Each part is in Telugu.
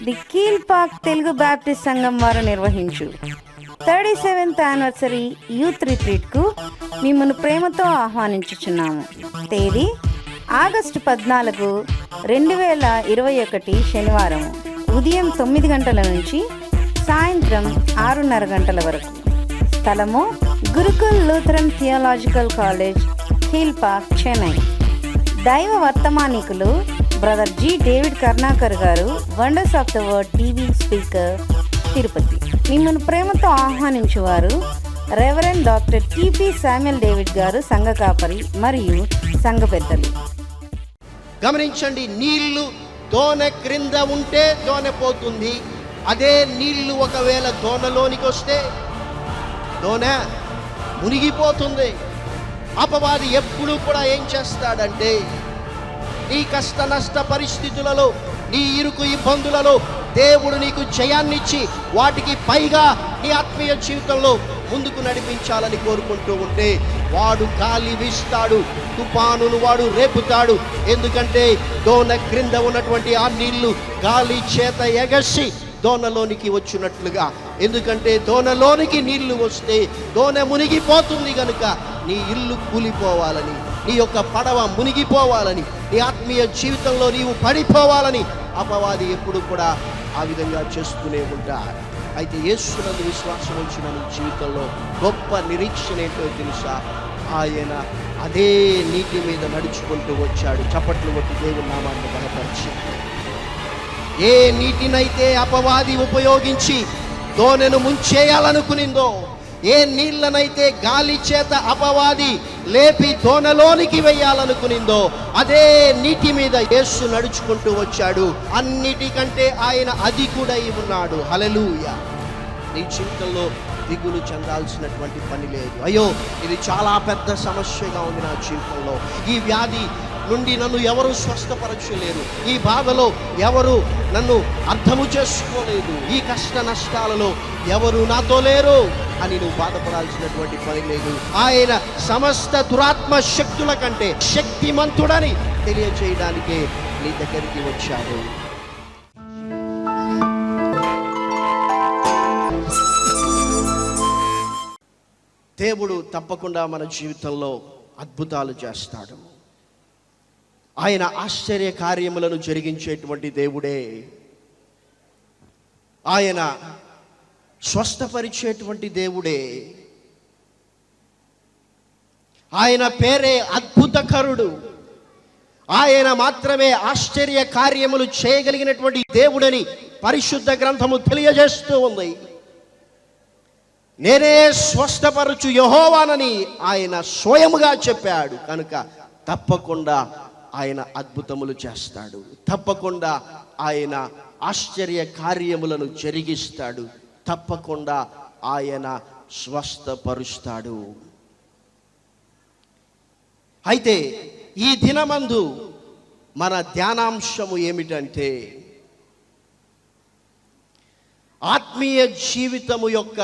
ది కీల్ పార్క్ తెలుగు బ్యాప్టిస్ట్ సంఘం వారు నిర్వహించు 37th యానివర్సరీ యూత్ రిట్రీట్కు మిమ్మల్ని ప్రేమతో ఆహ్వానించుచున్నాము. తేదీ ఆగస్టు 14, 2021 శనివారం ఉదయం 9 గంటల నుంచి సాయంత్రం 6:30 గంటల వరకు. స్థలము గురుకుల్ లూథరన్ థియాలజికల్ కాలేజ్, కీల్ పార్క్, చెన్నై. దైవ వర్తమానికులు బ్రదర్ జి. డేవిడ్ కర్ణాకర్ గారు, wonders of the word TV speaker, Tirupati. మిమ్మల్ని ప్రేమతో ఆహ్వానించువారు reverend doctor TP Samuel David గారు, సంఘ కాపరి మరియు సంఘ పెద్దలు. గమనించండి, నీళ్లు దోనె క్రింద ఉంటే దోనె పోతుంది. అదే నీళ్లు ఒకవేళ దోనలోనికి వస్తే దోనె మునిగిపోతుంది. అపవాది ఎప్పుడు కూడా ఏం చేస్తాడంటే, నీ కష్ట నష్ట పరిస్థితులలో, నీ ఇరుకు ఇబ్బందులలో దేవుడు నీకు జయాన్నిచ్చి వాటికి పైగా నీ ఆత్మీయ జీవితంలో ముందుకు నడిపించాలని కోరుకుంటూ ఉంటే వాడు గాలి వీస్తాడు, తుఫానును వాడు రేపుతాడు. ఎందుకంటే దోన క్రింద ఉన్నటువంటి ఆ నీళ్లు గాలి చేత ఎగసి దోనలోనికి వచ్చినట్లుగా. ఎందుకంటే దోనలోనికి నీళ్లు వస్తే దోన మునిగిపోతుంది కనుక నీ ఇల్లు కూలిపోవాలని, నీ యొక్క పడవ మునిగిపోవాలని, నీ ఆత్మీయ జీవితంలో నీవు పడిపోవాలని అపవాది ఎప్పుడు కూడా ఆ విధంగా చేస్తూనే ఉంటాడు. అయితే యేసునందు విశ్వాసం వచ్చిన నీ జీవితంలో గొప్ప నిరీక్షణ ఏంటో తెలుసా? ఆయన అదే నీటి మీద నడుచుకుంటూ వచ్చాడు. చప్పట్లు కొట్టి దేవుని నామాన్ని బలపరిచి, ఏ నీటినైతే అపవాది ఉపయోగించి దోనెను ముంచేయాలనుకునిందో, ఏ నీళ్లనైతే గాలి చేత అపవాది లేపి దోనలోనికి వెయ్యాలనుకునిందో, అదే నీటి మీద యేసు నడుచుకుంటూ వచ్చాడు. అన్నిటికంటే ఆయన అధికుడై ఉన్నాడు. హల్లెలూయా. నీ జీవితంలో దిగులు చెందాల్సినటువంటి పని లేదు. అయ్యో, ఇది చాలా పెద్ద సమస్యగా ఉంది నా జీవితంలో, ఈ వ్యాధి నుండి నన్ను ఎవరు స్వస్థపరచలేరు, ఈ బాధలో ఎవరు నన్ను అర్థము చేసుకోలేదు, ఈ కష్ట నష్టాలలో ఎవరు నాతో లేరు అని నువ్వు బాధపడాల్సినటువంటి పని లేదు. ఆయన సమస్త దురాత్మ శక్తుల కంటే శక్తిమంతుడని తెలియజేయడానికే నీ దగ్గరికి వచ్చాడు. దేవుడు తప్పకుండా మన జీవితంలో అద్భుతాలు చేస్తాడు. ఆయన ఆశ్చర్య కార్యములను జరిగించేటువంటి దేవుడే. ఆయన స్వస్థపరిచేటువంటి దేవుడే. ఆయన పేరే అద్భుతకరుడు. ఆయన మాత్రమే ఆశ్చర్య కార్యములు చేయగలిగినటువంటి దేవుడని పరిశుద్ధ గ్రంథము తెలియజేస్తూ ఉంది. నేనే స్వస్థపరచు యెహోవానని ఆయన స్వయముగా చెప్పాడు. కనుక తప్పకుండా ఆయన అద్భుతములు చేస్తాడు. తప్పకుండా ఆయన ఆశ్చర్య కార్యములను జరిగిస్తాడు. తప్పకుండా ఆయన స్వస్థపరుస్తాడు. అయితే ఈ దినమందు మన ధ్యానాంశము ఏమిటంటే, ఆత్మీయ జీవితము యొక్క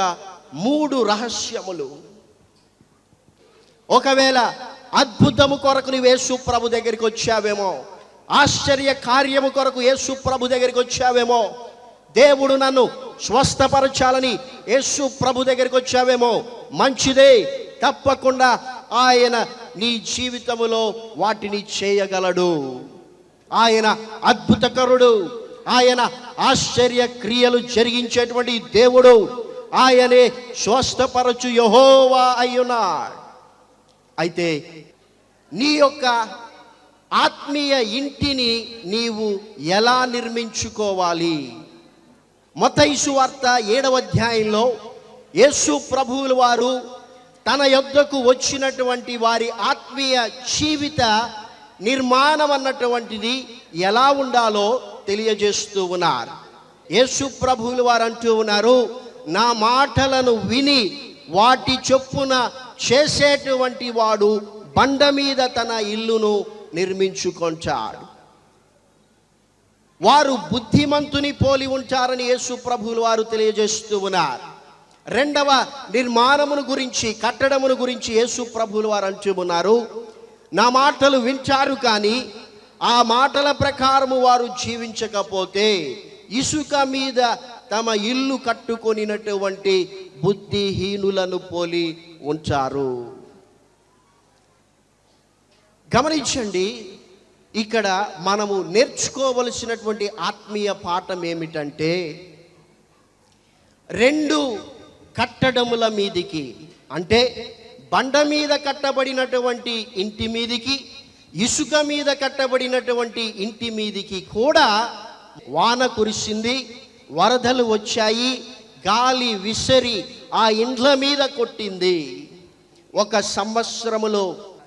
3 రహస్యములు. ఒకవేళ అద్భుతము కొరకు నువ్వు యేసు ప్రభు దగ్గరికి వచ్చావేమో, ఆశ్చర్య కార్యము కొరకు యేసు ప్రభు దగ్గరికి వచ్చావేమో, దేవుడు నన్ను స్వస్థపరచాలని యేసు ప్రభు దగ్గరికి వచ్చావేమో, మంచిదే. తప్పకుండా ఆయన నీ జీవితములో వాటిని చేయగలడు. ఆయన అద్భుతకరుడు. ఆయన ఆశ్చర్య క్రియలు జరిగించేటువంటి దేవుడు. ఆయనే స్వస్థపరచు యెహోవా అయ్యున్నాడు. అయితే నీ యొక్క ఆత్మీయ ఇంటిని నీవు ఎలా నిర్మించుకోవాలి? మత్తయి సువార్త 7వ అధ్యాయంలో యేసు ప్రభువుల వారు తన యొద్దకు వచ్చినటువంటి వారి ఆత్మీయ జీవిత నిర్మాణం అన్నటువంటిది ఎలా ఉండాలో తెలియజేస్తూ ఉన్నారు. యేసు ప్రభువుల వారు అంటూ ఉన్నారు, నా మాటలను విని వాటి చొప్పున చేసేటువంటి వాడు బండ మీద తన ఇల్లును నిర్మించుకొంటాడు. వారు బుద్ధిమంతుని పోలి ఉంటారని యేసు ప్రభువుల వారు తెలియజేస్తూ ఉన్నారు. రెండవ నిర్మాణమును గురించి, కట్టడమును గురించి యేసు ప్రభువుల వారు అంటూ ఉన్నారు, నా మాటలు వింటారు కానీ ఆ మాటల ప్రకారము వారు జీవించకపోతే ఇసుక మీద తమ ఇల్లు కట్టుకొనినటువంటి బుద్ధిహీనులను పోలి ఉంచారు. గమనించండి, ఇక్కడ మనము నేర్చుకోవలసినటువంటి ఆత్మీయ పాఠం ఏమిటంటే, రెండు కట్టడముల మీదికి, అంటే బండ మీద కట్టబడినటువంటి ఇంటి మీదికి, ఇసుక మీద కట్టబడినటువంటి ఇంటి మీదికి కూడా వాన కురిసింది, వరదలు వచ్చాయి, గాలి విసిరి ఆ ఇండ్ల మీద కొట్టింది. ఒక సంవత్సరములో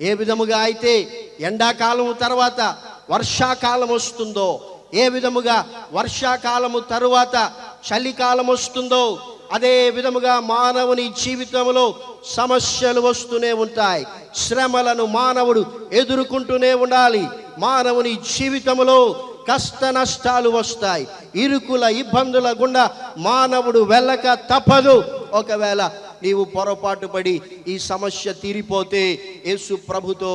ఏ విధముగా అయితే ఎండాకాలం తర్వాత వర్షాకాలం వస్తుందో, ఏ విధముగా వర్షాకాలము తరువాత చలికాలం వస్తుందో, అదే విధముగా మానవుని జీవితంలో సమస్యలు వస్తూనే ఉంటాయి. శ్రమలను మానవుడు ఎదుర్కొంటూనే ఉండాలి. మానవుని జీవితంలో కష్ట నష్టాలు వస్తాయి. ఇరుకుల ఇబ్బందుల గుండా మానవుడు వెళ్ళక తప్పదు. ఒకవేళ నీవు పొరపాటు పడి ఈ సమస్య తీరిపోతే యేసు ప్రభుతో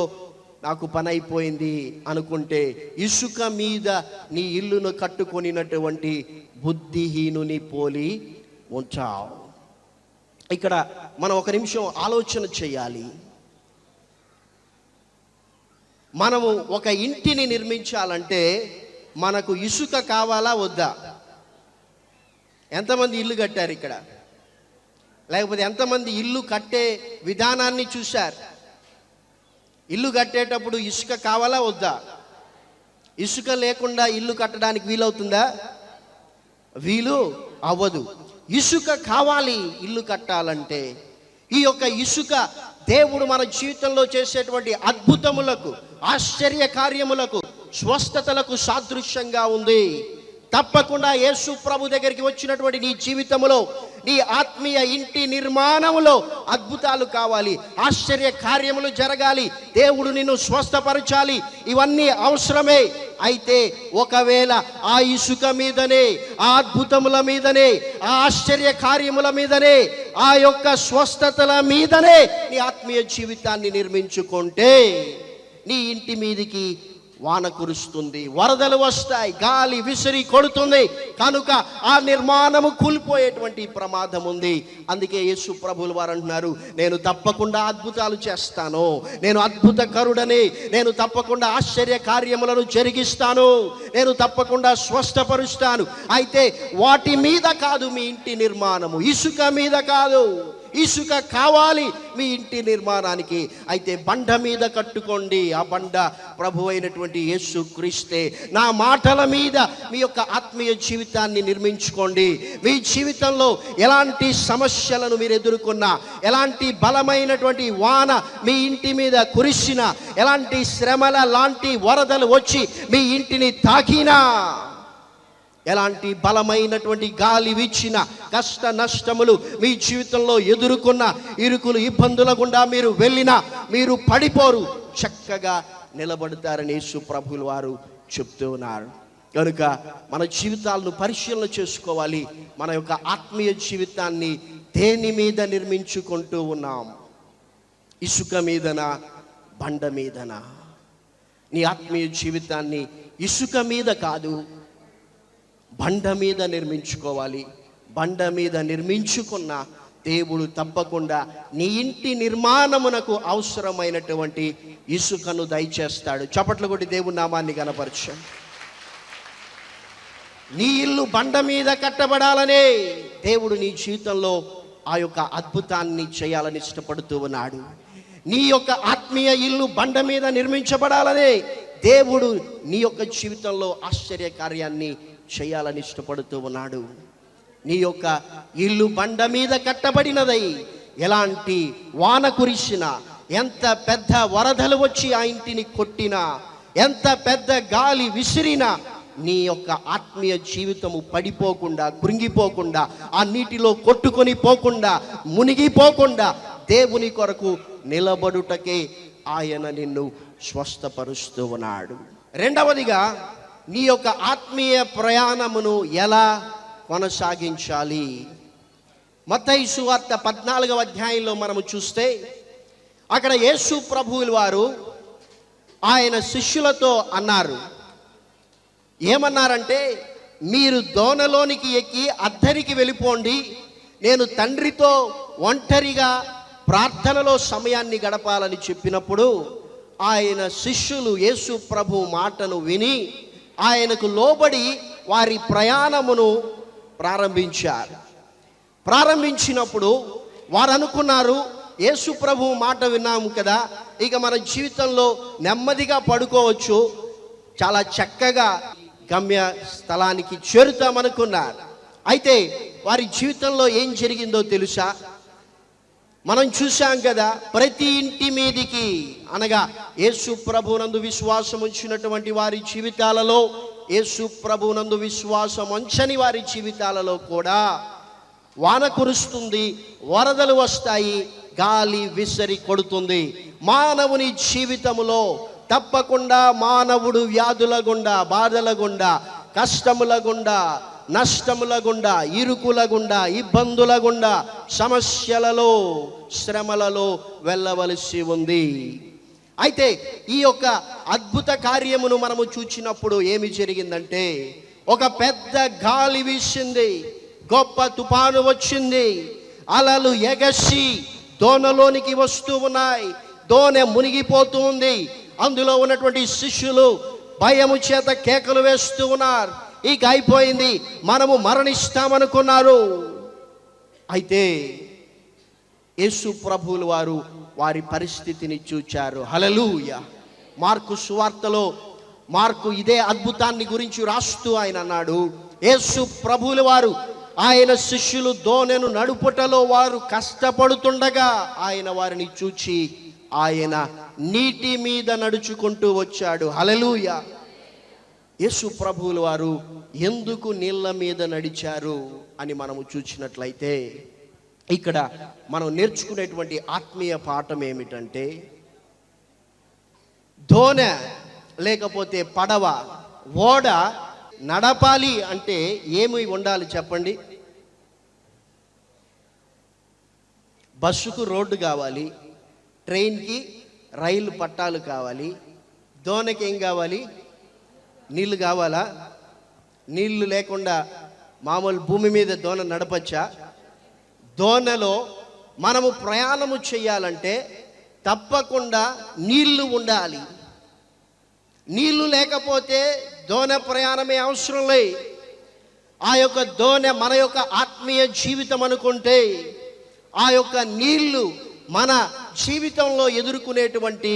నాకు పని అయిపోయింది అనుకుంటే, ఇసుక మీద నీ ఇల్లును కట్టుకొనినటువంటి బుద్ధిహీనుని పోలి ఉంచావు. ఇక్కడ మనం ఒక నిమిషం ఆలోచన చేయాలి. మనము ఒక ఇంటిని నిర్మించాలంటే మనకు ఇసుక కావాలా వద్దా? ఎంతమంది ఇల్లు కట్టారు ఇక్కడ? లేకపోతే ఎంతమంది ఇల్లు కట్టే విధానాన్ని చూశారు? ఇల్లు కట్టేటప్పుడు ఇసుక కావాలా వద్దా? ఇసుక లేకుండా ఇల్లు కట్టడానికి వీలవుతుందా? వీలు అవ్వదు. ఇసుక కావాలి ఇల్లు కట్టాలంటే. ఈ యొక్క ఇసుక దేవుడు మన జీవితంలో చేసేటువంటి అద్భుతములకు, ఆశ్చర్య కార్యములకు, స్వస్థతలకు సాదృశ్యంగా ఉంది. తప్పకుండా యేసు ప్రభు దగ్గరికి వచ్చినటువంటి నీ జీవితంలో, నీ ఆత్మీయ ఇంటి నిర్మాణంలో అద్భుతాలు కావాలి, ఆశ్చర్య కార్యములు జరగాలి, దేవుడు నిన్ను స్వస్థపరచాలి. ఇవన్నీ అవసరమే. అయితే ఒకవేళ ఆ ఇసుక మీదనే, ఆ అద్భుతముల మీదనే, ఆ ఆశ్చర్య కార్యముల మీదనే, ఆ యొక్క స్వస్థతల మీదనే నీ ఆత్మీయ జీవితాన్ని నిర్మించుకుంటే నీ ఇంటి మీదికి వాన కురుస్తుంది, వరదలు వస్తాయి, గాలి విసిరి కొడుతుంది. కనుక ఆ నిర్మాణము కూలిపోయేటువంటి ప్రమాదం ఉంది. అందుకే యేసు ప్రభువుల వారు అంటున్నారు, నేను తప్పకుండా అద్భుతాలు చేస్తాను, నేను అద్భుతకరుడని, నేను తప్పకుండా ఆశ్చర్య కార్యములను జరిగిస్తాను, నేను తప్పకుండా స్వస్థపరుస్తాను. అయితే వాటి మీద కాదు మీ ఇంటి నిర్మాణము, ఇసుక మీద కాదు. ఇసుక కావాలి మీ ఇంటి నిర్మాణానికి. అయితే బండ మీద కట్టుకోండి. ఆ బండ ప్రభు అయినటువంటి యేసు క్రీస్తే. నా మాటల మీద మీ యొక్క ఆత్మీయ జీవితాన్ని నిర్మించుకోండి. మీ జీవితంలో ఎలాంటి సమస్యలను మీరు ఎదుర్కొన్నా, ఎలాంటి బలమైనటువంటి వాన మీ ఇంటి మీద కురిసినా, ఎలాంటి శ్రమల లాంటి వరదలు వచ్చి మీ ఇంటిని తాకినా, ఎలాంటి బలమైనటువంటి గాలి వీచిన, కష్ట నష్టములు మీ జీవితంలో ఎదుర్కొన్న, ఇరుకులు ఇబ్బందుల గుండా మీరు వెళ్ళినా మీరు పడిపోరు, చక్కగా నిలబడతారని యేసు ప్రభువుల వారు చెప్తూ ఉన్నారు. కనుక మన జీవితాలను పరిశీలన చేసుకోవాలి. మన యొక్క ఆత్మీయ జీవితాన్ని దేని మీద నిర్మించుకుంటూ ఉన్నాం? ఇసుక మీదనా, బండ మీదనా? నీ ఆత్మీయ జీవితాన్ని ఇసుక మీద కాదు, బండ మీద నిర్మించుకోవాలి. బండ మీద నిర్మించుకున్న దేవుడు తప్పకుండా నీ ఇంటి నిర్మాణమునకు అవసరమైనటువంటి ఇసుకను దయచేస్తాడు. చప్పట్లు కొట్టి దేవుని నామాన్ని కనపరచు. నీ ఇల్లు బండ మీద కట్టబడాలనే దేవుడు నీ జీవితంలో ఆ యొక్క అద్భుతాన్ని చేయాలని ఇష్టపడుతూ ఉన్నాడు. నీ యొక్క ఆత్మీయ ఇల్లు బండ మీద నిర్మించబడాలనే దేవుడు నీ యొక్క జీవితంలో ఆశ్చర్య కార్యాన్ని చేయాలని ఇష్టపడుతూ ఉన్నాడు. నీ యొక్క ఇల్లు బండ మీద కట్టబడినదై ఎలాంటి వాన కురిసినా, ఎంత పెద్ద వరదలు వచ్చి ఆ ఇంటిని కొట్టినా, ఎంత పెద్ద గాలి విసిరినా నీ యొక్క ఆత్మీయ జీవితము పడిపోకుండా, కృంగిపోకుండా, ఆ నీటిలో కొట్టుకొని పోకుండా, మునిగిపోకుండా దేవుని కొరకు నిలబడుటకే ఆయన నిన్ను స్వస్థపరుస్తూ ఉన్నాడు. రెండవదిగా, నీ యొక్క ఆత్మీయ ప్రయాణమును ఎలా కొనసాగించాలి? మత్తయి సువార్త 14వ అధ్యాయంలో మనము చూస్తే, అక్కడ యేసు ప్రభువుల వారు ఆయన శిష్యులతో అన్నారు. ఏమన్నారంటే, మీరు దోనలోనికి ఎక్కి అద్దరికి వెళ్ళిపోండి, నేను తండ్రితో ఒంటరిగా ప్రార్థనలో సమయాన్ని గడపాలని చెప్పినప్పుడు ఆయన శిష్యులు యేసు ప్రభు మాటను విని ఆయనకు లోబడి వారి ప్రయాణమును ప్రారంభించినప్పుడు వారు అనుకున్నారు, యేసు ప్రభు మాట విన్నాము కదా, ఇక మన జీవితంలో నెమ్మదిగా పడుకోవచ్చు, చాలా చక్కగా గమ్య స్థలానికి చేరుతామనుకున్నారు. అయితే వారి జీవితంలో ఏం జరిగిందో తెలుసా? మనం చూశాం కదా, ప్రతి ఇంటి మీదికి అనగా యేసు ప్రభునందు విశ్వాసం ఉంచినటువంటి వారి జీవితాలలో, యేసు ప్రభునందు విశ్వాసం ఉంచని వారి జీవితాలలో కూడా వాన కురుస్తుంది, వరదలు వస్తాయి, గాలి విసిరి కొడుతుంది. మానవుని జీవితములో తప్పకుండా మానవుడు వ్యాధుల గుండా, బాధల గుండా, కష్టముల గుండా, నష్టముల గుండా, ఇరుకుల గుండా, ఇబ్బందుల గుండా, సమస్యలలో, శ్రమలలో వెళ్ళవలసి ఉంది. అయితే ఈ యొక్క అద్భుత కార్యమును మనము చూచినప్పుడు ఏమి జరిగిందంటే, ఒక పెద్ద గాలి వీసింది, గొప్ప తుఫాను వచ్చింది, అలలు ఎగసి దోణలోనికి వస్తూ ఉన్నాయి, దోణె మునిగిపోతూ ఉంది. అందులో ఉన్నటువంటి శిష్యులు భయము చేత కేకలు వేస్తూ ఉన్నారు. ఇక అయిపోయింది, మనము మరణిస్తామనుకున్నారు. అయితే యేసు ప్రభువులు వారు వారి పరిస్థితిని చూచారు. హల్లెలూయా. మార్కు సువార్తలో మార్కు ఇదే అద్భుతాన్ని గురించి రాస్తూ ఆయన అన్నాడు, యేసు ప్రభువులు వారు ఆయన శిష్యులు దోణెను నడుపుటలో వారు కష్టపడుతుండగా ఆయన వారిని చూచి ఆయన నీటి మీద నడుచుకుంటూ వచ్చాడు. హల్లెలూయా. యేసు ప్రభువులు వారు ఎందుకు నీళ్ళ మీద నడిచారు అని మనము చూసినట్లయితే, ఇక్కడ మనం నేర్చుకునేటువంటి ఆత్మీయ పాఠం ఏమిటంటే, దోణె లేకపోతే పడవ, ఓడ నడపాలి అంటే ఏమి ఉండాలి చెప్పండి? బస్సుకు రోడ్డు కావాలి, ట్రైన్కి రైలు పట్టాలు కావాలి, దోణకి ఏం కావాలి? నీళ్లు కావాలా? నీళ్లు లేకుండా మామూలు భూమి మీద దోణ నడపచ్చా? దోణలో మనము ప్రయాణము చేయాలంటే తప్పకుండా నీళ్లు ఉండాలి. నీళ్లు లేకపోతే దోణె ప్రయాణమే అవసరం లే. ఆ యొక్క దోణె మన యొక్క ఆత్మీయ జీవితం అనుకుంటే, ఆ యొక్క నీళ్లు మన జీవితంలో ఎదుర్కొనేటువంటి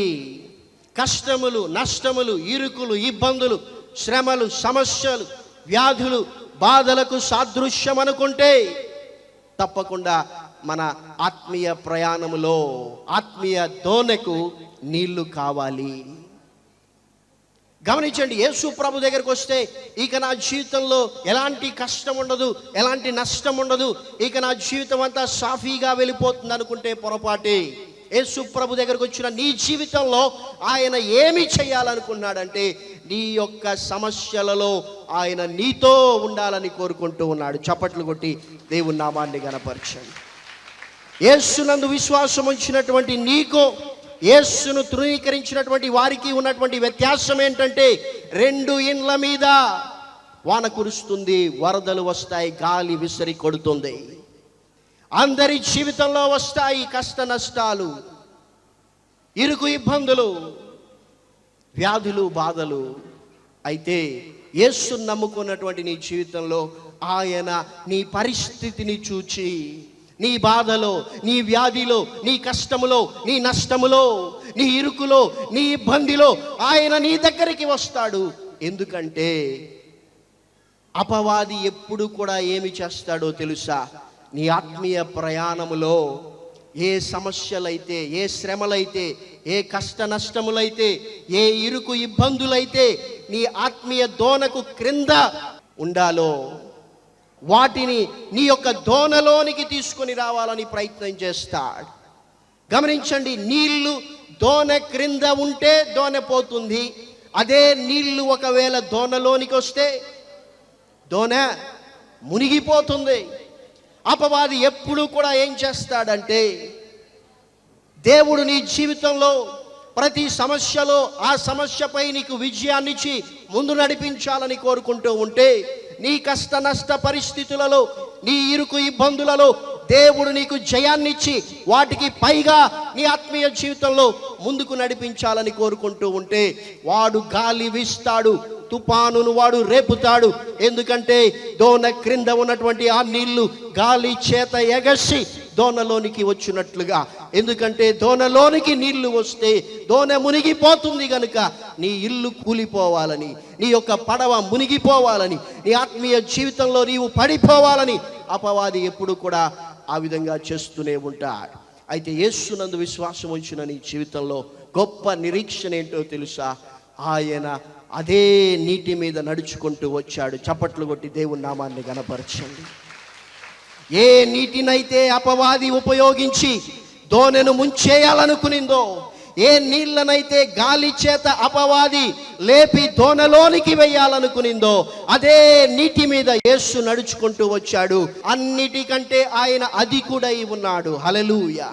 కష్టములు, నష్టములు, ఇరుకులు, ఇబ్బందులు, శ్రమలు, సమస్యలు, వ్యాధులు, బాధలకు సాదృశ్యం అనుకుంటే తప్పకుండా మన ఆత్మీయ ప్రయాణములో, ఆత్మీయ దోణెకు నీళ్లు కావాలి. గమనించండి, యేసు ప్రభు దగ్గరికి వస్తే ఇక నా జీవితంలో ఎలాంటి కష్టం ఉండదు, ఎలాంటి నష్టం ఉండదు, ఇక నా జీవితం అంతా సాఫీగా వెళ్ళిపోతుంది అనుకుంటే పొరపాటే. యేసు ప్రభు దగ్గరకు వచ్చిన నీ జీవితంలో ఆయన ఏమి చేయాలనుకున్నాడంటే, నీ యొక్క సమస్యలలో ఆయన నీతో ఉండాలని కోరుకుంటూ ఉన్నాడు. చప్పట్లు కొట్టి దేవుని నామాన్ని గణపరచండి. యేసునందు విశ్వాసం ఉంచినటువంటి నీకు, యేసును తృణీకరించినటువంటి వారికి ఉన్నటువంటి వ్యత్యాసం ఏంటంటే, రెండు ఇండ్ల మీద వాన కురుస్తుంది, వరదలు వస్తాయి, గాలి విసిరి కొడుతుంది. అందరి జీవితంలో వస్తాయి కష్ట నష్టాలు, ఇరుకు ఇబ్బందులు, వ్యాధులు, బాధలు. అయితే యేసును నమ్ముకున్నటువంటి నీ జీవితంలో ఆయన నీ పరిస్థితిని చూచి, నీ బాధలో, నీ వ్యాధిలో, నీ కష్టములో, నీ నష్టములో, నీ ఇరుకులో, నీ ఇబ్బందిలో ఆయన నీ దగ్గరికి వస్తాడు. ఎందుకంటే అపవాది ఎప్పుడు కూడా ఏమి చేస్తాడో తెలుసా? నీ ఆత్మీయ ప్రయాణములో ఏ సమస్యలైతే, ఏ శ్రమలైతే, ఏ కష్ట నష్టములైతే, ఏ ఇరుకు ఇబ్బందులైతే నీ ఆత్మీయ దోణకు క్రింద ఉండాలో వాటిని నీ యొక్క దోణలోనికి తీసుకొని రావాలని ప్రయత్నం చేస్తాడు. గమనించండి, నీళ్లు దోణె క్రింద ఉంటే దోణె పోతుంది. అదే నీళ్లు ఒకవేళ దోణలోనికి వస్తే దోణె మునిగిపోతుంది. అపవాది ఎప్పుడు కూడా ఏం చేస్తాడంటే, దేవుడు నీ జీవితంలో ప్రతి సమస్యలో ఆ సమస్యపై నీకు విజయాన్నిచ్చి ముందు నడిపించాలని కోరుకుంటూ ఉంటే, నీ కష్ట నష్ట పరిస్థితులలో, నీ ఇరుకు ఇబ్బందులలో దేవుడు నీకు జయాన్నిచ్చి వాటికి పైగా నీ ఆత్మీయ జీవితంలో ముందుకు నడిపించాలని కోరుకుంటూ ఉంటే, వాడు గాలి వీస్తాడు, తుఫానును వాడు రేపుతాడు. ఎందుకంటే దోణ క్రింద ఉన్నటువంటి ఆ నీళ్లు గాలి చేత ఎగసి దోణలోనికి వచ్చినట్లుగా. ఎందుకంటే దోణలోనికి నీళ్లు వస్తే దోణ మునిగిపోతుంది గనుక, నీ ఇల్లు కూలిపోవాలని, నీ యొక్క పడవ మునిగిపోవాలని, నీ ఆత్మీయ జీవితంలో నీవు పడిపోవాలని అపవాది ఎప్పుడు కూడా ఆ విధంగా చేస్తూనే ఉంటాడు. అయితే యేసునందు విశ్వాసం ఉంచిన నీ జీవితంలో గొప్ప నిరీక్షణ ఏంటో తెలుసా? ఆయన అదే నీటి మీద నడుచుకుంటూ వచ్చాడు. చప్పట్లు కొట్టి దేవుని నామాన్ని గణపరచండి. ఏ నీటినైతే అపవాది ఉపయోగించి దోణెను ముంచేయాలనుకునిందో, ఏ నీళ్లనైతే గాలి చేత అపవాది లేపి దోణలోనికి వెయ్యాలనుకునిందో, అదే నీటి మీద యేసు నడుచుకుంటూ వచ్చాడు. అన్నిటికంటే ఆయన అధికుడై ఉన్నాడు. హల్లెలూయా.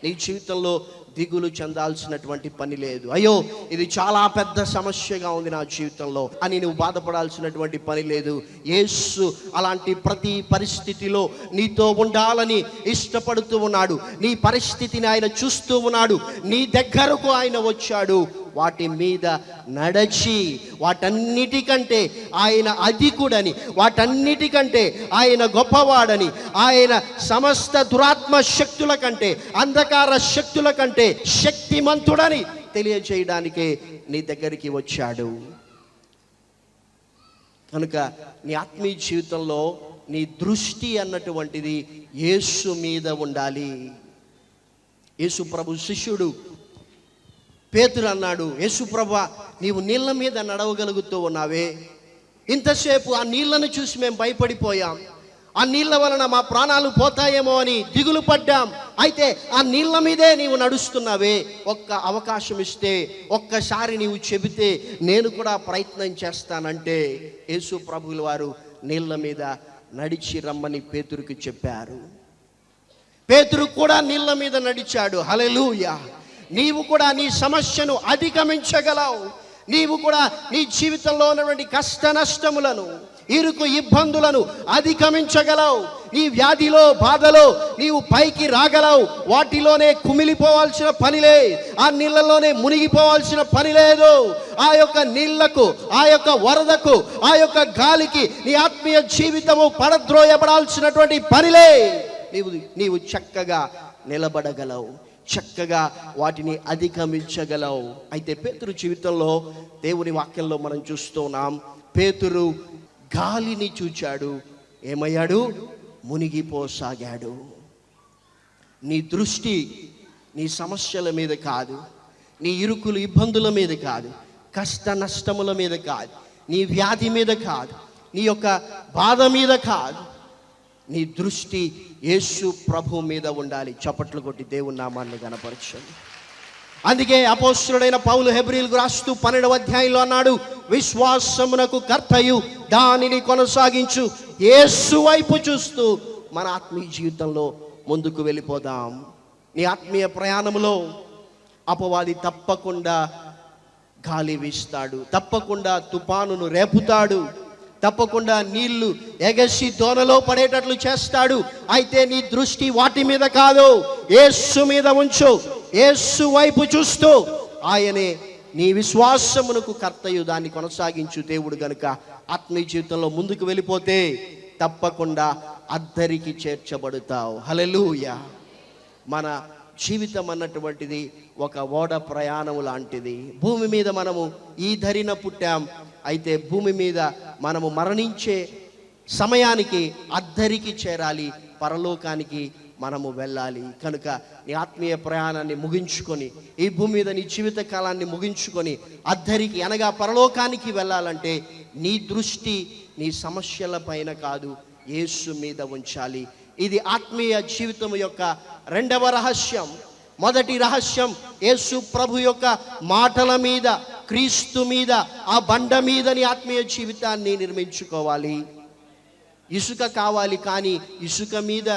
నీ జీవితంలో దిగులు చెందాల్సినటువంటి పని లేదు. అయ్యో ఇది చాలా పెద్ద సమస్యగా ఉంది నా జీవితంలో అని నువ్వు బాధపడాల్సినటువంటి పని లేదు. యేసు అలాంటి ప్రతి పరిస్థితిలో నీతో ఉండాలని ఇష్టపడుతూ ఉన్నాడు. నీ పరిస్థితిని ఆయన చూస్తూ ఉన్నాడు. నీ దగ్గరకు ఆయన వచ్చాడు. వాటి మీద నడచి, వాటన్నిటికంటే ఆయన అధికుడని, వాటన్నిటికంటే ఆయన గొప్పవాడని, ఆయన సమస్త దురాత్మ శక్తుల కంటే, అంధకార శక్తుల కంటే శక్తిమంతుడని తెలియజేయడానికే నీ దగ్గరికి వచ్చాడు. కనుక నీ ఆత్మీయ జీవితంలో నీ దృష్టి అన్నటువంటిది యేసు మీద ఉండాలి. యేసు ప్రభు శిష్యుడు పేతురు అన్నాడు, యేసు ప్రభువా, నీవు నీళ్ళ మీద నడవగలుగుతూ ఉన్నావే, ఇంతసేపు ఆ నీళ్లను చూసి మేము భయపడిపోయాం, ఆ నీళ్ళ వలన మా ప్రాణాలు పోతాయేమో అని దిగులు పడ్డాం. అయితే ఆ నీళ్ళ మీదే నీవు నడుస్తున్నావే, ఒక్క అవకాశం ఇస్తే, ఒక్కసారి నీవు చెబితే నేను కూడా ప్రయత్నం చేస్తానంటే యేసు ప్రభువుల వారు నీళ్ళ మీద నడిచి రమ్మని పేతురుకి చెప్పారు. పేతురు కూడా నీళ్ళ మీద నడిచాడు. హల్లెలూయా. నీవు కూడా నీ సమస్యను అధిగమించగలవు. నీవు కూడా నీ జీవితంలో ఉన్నటువంటి కష్ట నష్టములను, ఇరుకు ఇబ్బందులను అధిగమించగలవు. నీ వ్యాధిలో బాధలో నీవు పైకి రాగలవు. వాటిలోనే కుమిలిపోవాల్సిన పని లేదు, ఆ నీళ్ళలోనే మునిగిపోవాల్సిన పని లేదు. ఆ యొక్క నీళ్లకు, ఆ యొక్క వరదకు, ఆ యొక్క గాలికి నీ ఆత్మీయ జీవితము పడద్రోయబడాల్సినటువంటి పనిలే. నీవు చక్కగా నిలబడగలవు, చక్కగా వాటిని అధిగమించగలవు. అయితే పేతురు జీవితంలో దేవుని వాక్యంలో మనం చూస్తూ ఉన్నాం, పేతురు గాలిని చూచాడు, ఏమయ్యాడు? మునిగిపోసాగాడు. నీ దృష్టి నీ సమస్యల మీద కాదు, నీ ఇరుకులు ఇబ్బందుల మీద కాదు, కష్ట నష్టముల మీద కాదు, నీ వ్యాధి మీద కాదు, నీ యొక్క బాధ మీద కాదు. నీ దృష్టి యేసు ప్రభు మీద ఉండాలి. చప్పట్లు కొట్టి దేవుని నామాన్ని గణపరచండి. అందుకే అపోస్తలుడైన పౌలు హెబ్రీయులకు రాస్తూ 12వ అధ్యాయంలో అన్నాడు, విశ్వాసమునకు కర్తయు దానిని కొనసాగించు యేసు వైపు చూస్తూ మన ఆత్మీయ జీవితంలో ముందుకు వెళ్ళిపోదాం. నీ ఆత్మీయ ప్రయాణంలో అపవాది తప్పకుండా గాలి వీస్తాడు, తప్పకుండా తుఫానును రేపుతాడు, తప్పకుండా నీళ్లు ఎగసి దోణలో పడేటట్లు చేస్తాడు. అయితే నీ దృష్టి వాటి మీద కాదు, యేసు మీద ఉంచు. యేసు వైపు చూస్తూ ఆయనే నీ విశ్వాసమునకు కర్తయు, దాన్ని కొనసాగించు. దేవుడు గనుక ఆత్మీయ జీవితంలో ముందుకు వెళ్ళిపోతే తప్పకుండా అద్దరికి చేర్చబడతావు. హల్లెలూయా. మన జీవితం అన్నటువంటిది ఒక ఓడ ప్రయాణం లాంటిది. భూమి మీద మనము ఈ ధరిన పుట్టాం. అయితే భూమి మీద మనము మరణించే సమయానికి అద్దరికి చేరాలి, పరలోకానికి మనము వెళ్ళాలి. కనుక నీ ఆత్మీయ ప్రయాణాన్ని ముగించుకొని, ఈ భూమి మీద నీ జీవిత కాలాన్ని ముగించుకొని అద్దరికి అనగా పరలోకానికి వెళ్ళాలంటే నీ దృష్టి నీ సమస్యల పైన కాదు, యేసు మీద ఉంచాలి. ఇది ఆత్మీయ జీవితం యొక్క రెండవ రహస్యం. మొదటి రహస్యం యేసు ప్రభు యొక్క మాటల మీద, క్రీస్తు మీద, ఆ బండ మీద నీ ఆత్మీయ జీవితాన్ని నిర్మించుకోవాలి. ఇసుక కావాలి, కానీ ఇసుక మీద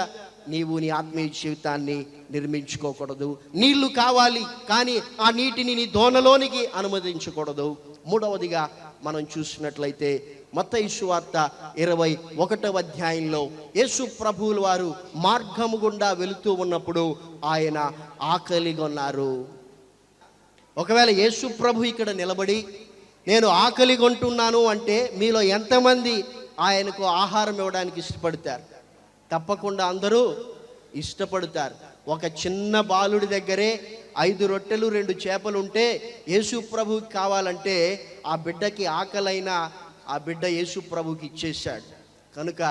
నీవు నీ ఆత్మీయ జీవితాన్ని నిర్మించుకోకూడదు. నీళ్లు కావాలి, కానీ ఆ నీటిని నీ దోణలోనికి అనుమతించకూడదు. మూడవదిగా మనం చూసినట్లయితే మత్తయి సువార్త 21వ అధ్యాయంలో యేసు ప్రభువుల వారు మార్గము గుండా వెళుతూ ఉన్నప్పుడు ఆయన ఆకలిగొన్నారు. ఒకవేళ యేసు ప్రభు ఇక్కడ నిలబడి నేను ఆకలిగొంటున్నాను అంటే మీలో ఎంతమంది ఆయనకు ఆహారం ఇవ్వడానికి ఇష్టపడతారు? తప్పకుండా అందరూ ఇష్టపడతారు. ఒక చిన్న బాలుడి దగ్గరే 5 రొట్టెలు 2 చేపలు ఉంటే యేసు ప్రభుకి కావాలంటే ఆ బిడ్డకి ఆకలైనా ఆ బిడ్డ యేసు ప్రభుకి ఇచ్చేశాడు. కనుక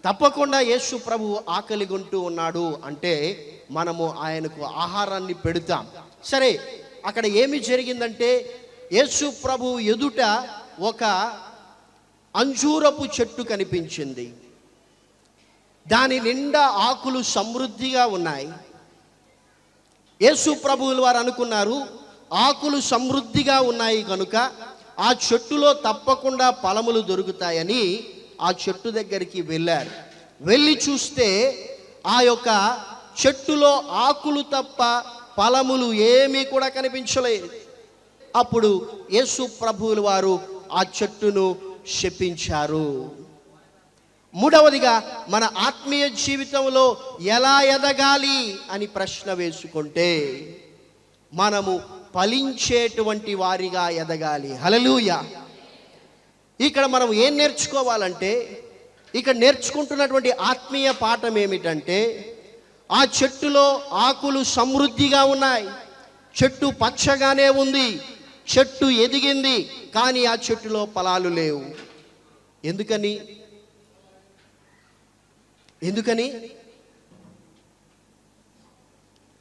తప్పకుండా యేసు ప్రభు ఆకలిగొంటూ ఉన్నాడు అంటే మనము ఆయనకు ఆహారాన్ని పెడతాం. సరే, అక్కడ ఏమి జరిగిందంటే యేసు ప్రభు ఎదుట ఒక అంజూరపు చెట్టు కనిపించింది. దాని నిండా ఆకులు సమృద్ధిగా ఉన్నాయి. యేసు ప్రభువుల వారు అనుకున్నారు, ఆకులు సమృద్ధిగా ఉన్నాయి కనుక ఆ చెట్టులో తప్పకుండా ఫలములు దొరుకుతాయని ఆ చెట్టు దగ్గరికి వెళ్ళారు. వెళ్ళి చూస్తే ఆ యొక్క చెట్టులో ఆకులు తప్ప ఫలములు ఏమీ కూడా కనిపించలేదు. అప్పుడు యేసు ప్రభువుల వారు ఆ చెట్టును శపించారు. మూడవదిగా, మన ఆత్మీయ జీవితంలో ఎలా ఎదగాలి అని ప్రశ్న వేసుకుంటే మనము ఫలించేటువంటి వారిగా ఎదగాలి. హల్లెలూయా. ఇక్కడ మనం ఏం నేర్చుకోవాలంటే, ఇక్కడ నేర్చుకుంటున్నటువంటి ఆత్మీయ పాఠం ఏమిటంటే, ఆ చెట్టులో ఆకులు సమృద్ధిగా ఉన్నాయి, చెట్టు పచ్చగానే ఉంది, చెట్టు ఎదిగింది, కానీ ఆ చెట్టులో ఫలాలు లేవు. ఎందుకని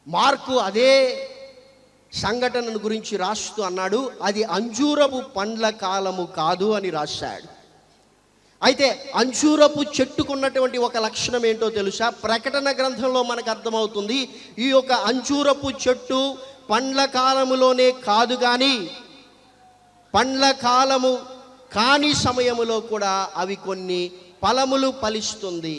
మార్కు అదే సంఘటనను గురించి రాస్తూ అన్నాడు, అది అంజూరపు పండ్ల కాలము కాదు అని రాశాడు. అయితే అంజూరపు చెట్టుకున్నటువంటి ఒక లక్షణం ఏంటో తెలుసా? ప్రకటన గ్రంథంలో మనకు అర్థమవుతుంది. ఈ యొక్క అంజూరపు చెట్టు పండ్ల కాలములోనే కాదు, కానీ పండ్ల కాలము కాని సమయములో కూడా అవి కొన్ని ఫలములు ఫలిస్తుంది.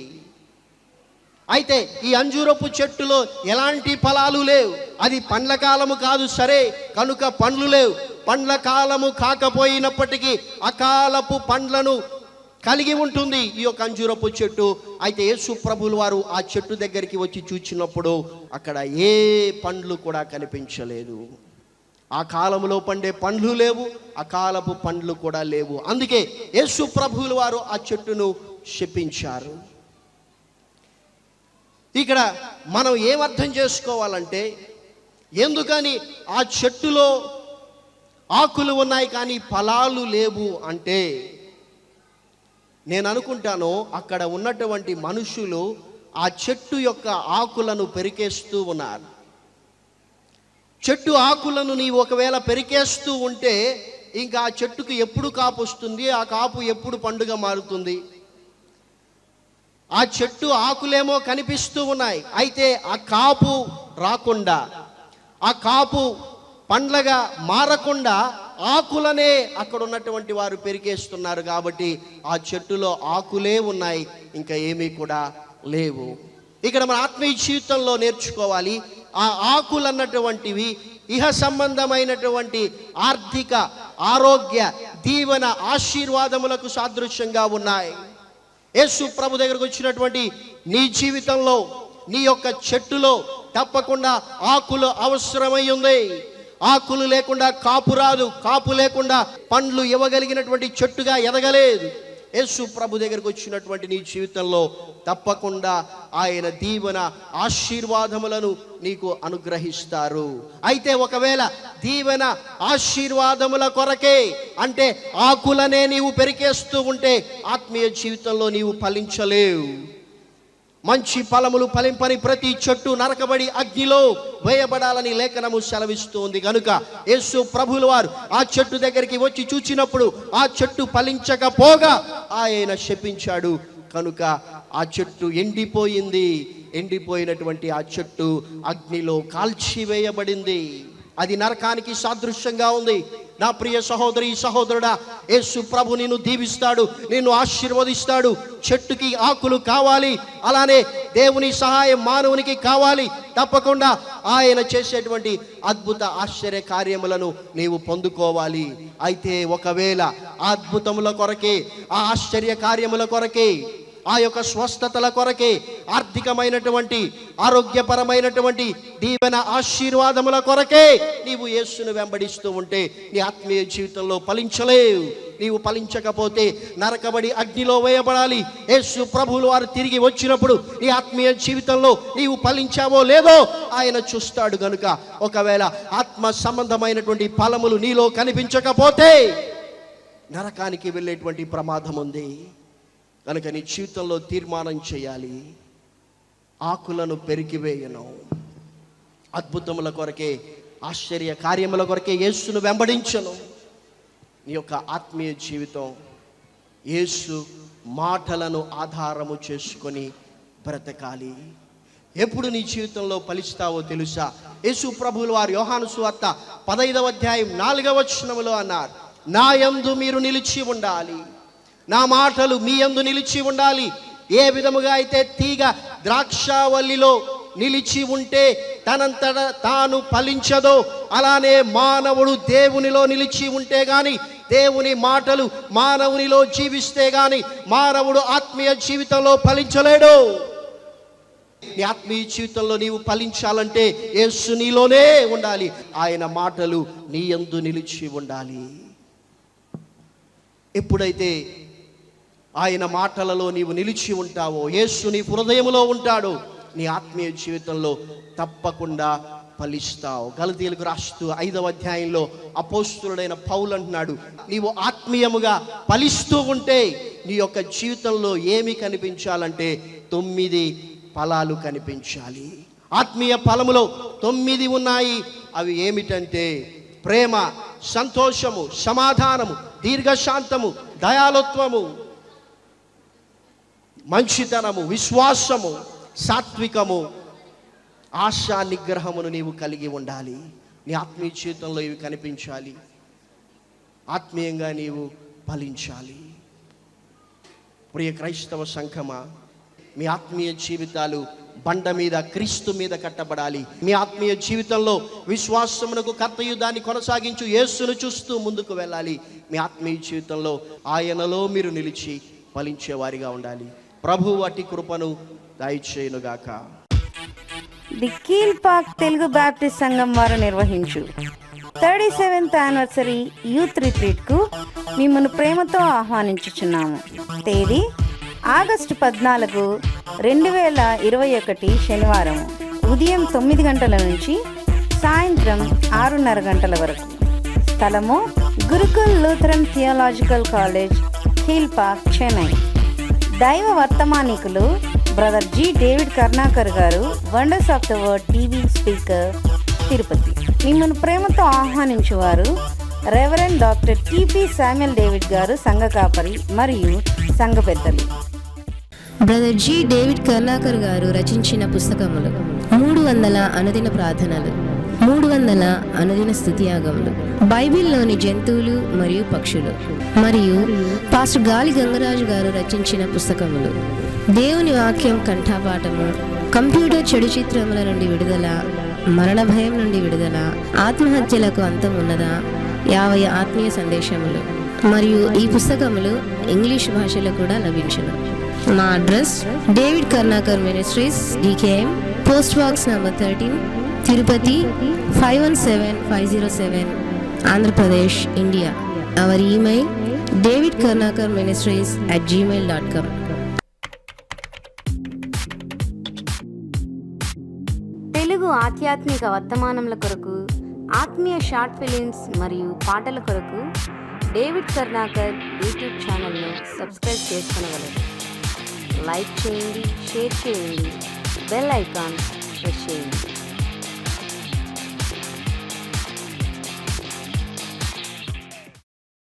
అయితే ఈ అంజూరపు చెట్టులో ఎలాంటి ఫలాలు లేవు, అది పండ్ల కాలము కాదు, సరే, కనుక పండ్లు లేవు. పండ్ల కాలము కాకపోయినప్పటికీ అకాలపు పండ్లను కలిగి ఉంటుంది ఈ యొక్క అంజూరపు చెట్టు. అయితే యేసు ప్రభువుల వారు ఆ చెట్టు దగ్గరికి వచ్చి చూచినప్పుడు అక్కడ ఏ పండ్లు కూడా కనిపించలేదు. ఆ కాలంలో పండే పండ్లు లేవు, అకాలపు పండ్లు కూడా లేవు. అందుకే యేసు ప్రభువుల వారు ఆ చెట్టును శపించారు. ఇక్కడ మనం ఏమర్థం చేసుకోవాలంటే, ఎందుకని ఆ చెట్టులో ఆకులు ఉన్నాయి కానీ ఫలాలు లేవు అంటే, నేను అనుకుంటాను అక్కడ ఉన్నటువంటి మనుషులు ఆ చెట్టు యొక్క ఆకులను పెరికేస్తూ ఉన్నారు. చెట్టు ఆకులను నీవు ఒకవేళ పెరికేస్తూ ఉంటే ఇంకా ఆ చెట్టుకు ఎప్పుడు కాపు వస్తుంది, ఆ కాపు ఎప్పుడు పండుగ మారుతుంది? ఆ చెట్టు ఆకులేమో కనిపిస్తూ ఉన్నాయి, అయితే ఆ కాపు రాకుండా, ఆ కాపు పండ్లగా మారకుండా ఆకులనే అక్కడ ఉన్నటువంటి వారు పెరికేస్తున్నారు. కాబట్టి ఆ చెట్టులో ఆకులే ఉన్నాయి, ఇంకా ఏమీ కూడా లేవు. ఇక్కడ మన ఆత్మీయ జీవితంలో నేర్చుకోవాలి, ఆ ఆకులు అన్నటువంటివి ఇహ సంబంధమైనటువంటి ఆర్థిక, ఆరోగ్య, దీవెన, ఆశీర్వాదములకు సాదృశ్యంగా ఉన్నాయి. యేసు ప్రభు దగ్గరకు వచ్చినటువంటి నీ జీవితంలో, నీ యొక్క చెట్టులో తప్పకుండా ఆకులు అవసరమై ఉంది. ఆకులు లేకుండా కాపు రాదు, కాపు లేకుండా పండ్లు ఇవ్వగలిగినటువంటి చెట్టుగా ఎదగలేదు. యేసు ప్రభు దగ్గరకు వచ్చినటువంటి నీ జీవితంలో తప్పకుండా ఆయన దీవెన, ఆశీర్వాదములను నీకు అనుగ్రహిస్తారు. అయితే ఒకవేళ దీవెన, ఆశీర్వాదముల కొరకే అంటే ఆకులనే నీవు పెరికేస్తూ ఉంటే ఆత్మీయ జీవితంలో నీవు ఫలించలేవు. మంచి ఫలములు ఫలింపని ప్రతి చెట్టు నరకబడి అగ్నిలో వేయబడాలని లేఖనము సెలవిస్తుంది. కనుక యేసు ప్రభువుల వారు ఆ చెట్టు దగ్గరికి వచ్చి చూచినప్పుడు ఆ చెట్టు ఫలించకపోగా ఆయన శపించాడు. కనుక ఆ చెట్టు ఎండిపోయింది. ఎండిపోయినటువంటి ఆ చెట్టు అగ్నిలో కాల్చివేయబడింది. అది నరకానికి సాదృశ్యంగా ఉంది. నా ప్రియ సహోదరి సహోదరుడా, యేసు ప్రభు నిన్ను దీవిస్తాడు, నిన్ను ఆశీర్వదిస్తాడు. చెట్టుకి ఆకులు కావాలి, అలానే దేవుని సహాయం మానవునికి కావాలి. తప్పకుండా ఆయన చేసేటువంటి అద్భుత ఆశ్చర్య కార్యములను నీవు పొందుకోవాలి. అయితే ఒకవేళ ఆ అద్భుతముల కొరకే, ఆ ఆశ్చర్య కార్యముల కొరకే, ఆ యొక్క స్వస్థతల కొరకే, ఆర్థికమైనటువంటి ఆరోగ్యపరమైనటువంటి దీవెన ఆశీర్వాదముల కొరకే నీవు యేసును వెంబడిస్తూ ఉంటే నీ ఆత్మీయ జీవితంలో ఫలించలేవు. నీవు ఫలించకపోతే నరకబడి అగ్నిలో వేయబడాలి. యేసు ప్రభువులు వారు తిరిగి వచ్చినప్పుడు నీ ఆత్మీయ జీవితంలో నీవు ఫలించావో లేదో ఆయన చూస్తాడు. గనుక ఒకవేళ ఆత్మ సంబంధమైనటువంటి ఫలములు నీలో కనిపించకపోతే నరకానికి వెళ్ళేటువంటి ప్రమాదం ఉంది. కనుక నీ జీవితంలో తీర్మానం చేయాలి, ఆకులను పెరికివేయను, అద్భుతముల కొరకే, ఆశ్చర్య కార్యముల కొరకే యేసును వెంబడించను. నీ యొక్క ఆత్మీయ జీవితం యేసు మాటలను ఆధారము చేసుకొని బ్రతకాలి. ఎప్పుడు నీ జీవితంలో ఫలిస్తావో తెలుసా? యేసు ప్రభువులు వారు యోహాను సువార్త 15వ అధ్యాయం 4వ వచనములో అన్నారు, నా యందు మీరు నిలిచి ఉండాలి, నా మాటలు మీ యందు నిలిచి ఉండాలి. ఏ విధముగా అయితే తీగ ద్రాక్షావల్లిలో నిలిచి ఉంటే తనంతట తాను ఫలించదో, అలానే మానవుడు దేవునిలో నిలిచి ఉంటే గాని, దేవుని మాటలు మానవునిలో జీవిస్తే గాని మానవుడు ఆత్మీయ జీవితంలో ఫలించలేడు. నీ ఆత్మీయ జీవితంలో నీవు ఫలించాలంటే యేసు నీలోనే ఉండాలి, ఆయన మాటలు నీ యందు నిలిచి ఉండాలి. ఎప్పుడైతే ఆయన మాటలలో నీవు నిలిచి ఉంటావో, యేసు నీ హృదయములో ఉంటాడు, నీ ఆత్మీయ జీవితంలో తప్పకుండా ఫలిస్తావు. గలతీయులకు రాస్తూ 5వ అధ్యాయంలో అపోస్తులుడైన పౌలు అంటున్నాడు, నీవు ఆత్మీయముగా ఫలిస్తూ ఉంటే నీ యొక్క జీవితంలో ఏమి కనిపించాలంటే 9 ఫలాలు కనిపించాలి. ఆత్మీయ ఫలములో 9 ఉన్నాయి. అవి ఏమిటంటే ప్రేమ, సంతోషము, సమాధానము, దీర్ఘశాంతము, దయాళుత్వము, మంచితనము, విశ్వాసము, సాత్వికము, ఆశా నిగ్రహమును నీవు కలిగి ఉండాలి. నీ ఆత్మీయ జీవితంలో ఇవి కనిపించాలి. ఆత్మీయంగా నీవు ఫలించాలి. ప్రియ క్రైస్తవ సంఘమా, మీ ఆత్మీయ జీవితాలు బండ మీద, క్రీస్తు మీద కట్టబడాలి. మీ ఆత్మీయ జీవితంలో విశ్వాసమునకు కర్తయు దాన్ని కొనసాగించు యేసును చూస్తూ ముందుకు వెళ్ళాలి. మీ ఆత్మీయ జీవితంలో ఆయనలో మీరు నిలిచి ఫలించేవారిగా ఉండాలి. ప్రభువు అట్టి కృపను దయచేయునుగాక. ది కీల్పాక్ తెలుగు బాప్టిస్ట్ సంఘం వారు నిర్వహించు 37th యానివర్సరీ యూత్ రిట్రీట్కు మిమ్మల్ని ప్రేమతో ఆహ్వానించుచున్నాము. తేదీ ఆగస్టు 14, 2021 శనివారం ఉదయం 9 గంటల నుంచి సాయంత్రం 6:30 గంటల వరకు. స్థలము Gurukul Lutheran theological college, hill park, Chennai. దైవ వర్తమానికులు బ్రదర్ జి. డేవిడ్ కర్ణాకర్ గారు, wonders of the word TV speaker, Tirupati. మిమ్మల్ని ప్రేమతో ఆహ్వానించువారు reverend doctor TP Samuel David గారు, సంఘ కాపరి మరియు సంఘ పెద్దలు. Brother G. డేవిడ్ కర్ణాకర్ గారు రచించిన పుస్తకములు: 300 అనుదిన ప్రార్థనలు, 300 అనుదిన స్తుతియాగములు, బైబిల్లోని జంతువులు మరియు పక్షులు, మరియు పాస్టర్ గాలి గంగరాజు గారు రచించిన పుస్తకములు: దేవుని వాక్యం కంఠపాఠము, కంప్యూటర్ చెడు చిత్రముల నుండి విడుదల, మరణ భయం నుండి విడుదల, ఆత్మహత్యలకు అంతం ఉన్నదా, 50 ఆత్మీయ సందేశములు. మరియు ఈ పుస్తకములు ఇంగ్లీష్ భాషలో కూడా లభించును. మా address David Karnakar ministries, DKM, post box number 13, Tirupati 517507, Andhra Pradesh, India. Our email davidkarnakarministries@gmail.com. Telugu ఆధ్యాత్మిక వర్తమానముల కొరకు, ఆత్మీయ షార్ట్ ఫిలిమ్స్ మరియు పాటల కొరకు డేవిడ్ కర్ణాకర్ యూట్యూబ్ ఛానల్ను సబ్స్క్రైబ్ చేసుకొనగలరు. లైక్ చేయండి, షేర్ చేయండి, బెల్ ఐకాన్